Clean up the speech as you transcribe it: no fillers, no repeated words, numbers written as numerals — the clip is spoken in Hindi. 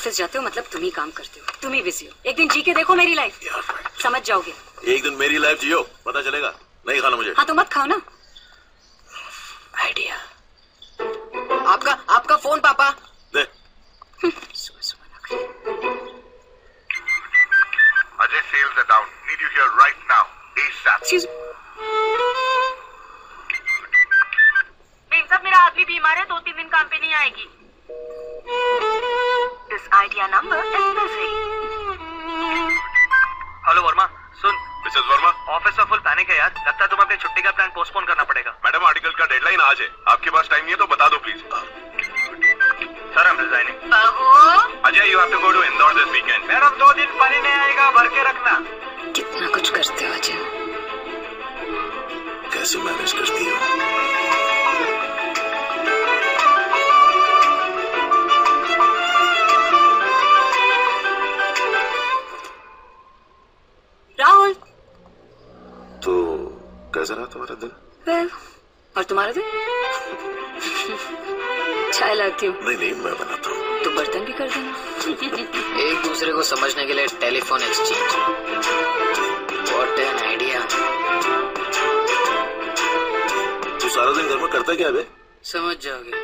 ऑफिस जाते हो मतलब तुम ही काम करते हो, तुम ही बिजी हो। एक दिन जी के देखो मेरी लाइफ, समझ जाओगे। एक दिन मेरी लाइफ जियो, पता चलेगा। नहीं खाना मुझे। हाँ तो मत खाओ ना। आइडिया। आपका फोन पापा दे। Ajay, sales are down. Need you here right now. ASAP. साहब मेरा आदमी बीमार है, 2-3 दिन काम पे नहीं आएगी। This idea number is busy. Hello Verma, soon. Mrs Verma, office में फुल पैनिक है यार। लगता है तुम्हें अपनी छुट्टी का प्लान पोस्टपोन करना पड़ेगा। मैडम आर्टिकल का डेडलाइन आज है, आपके पास टाइम नहीं है तो बता दो please. Sir I am resigning. Ajay, you have to go to Indore this weekend. Madam 2 दिन पानी नहीं आएगा, भर के रखना। कितना कुछ करते हो अजय। कैसे मैनेज करती हो? राहुल, तो कैसा रहा तुम्हारा दिन? well, और तुम्हारा दिन? चाय लाती हूँ। नहीं मैं बनाता हूँ। तो बर्तन भी कर देना। एक दूसरे को समझने के लिए telephone exchange. What an idea. तू सारा दिन घर में करता क्या है बे? समझ जाओगे।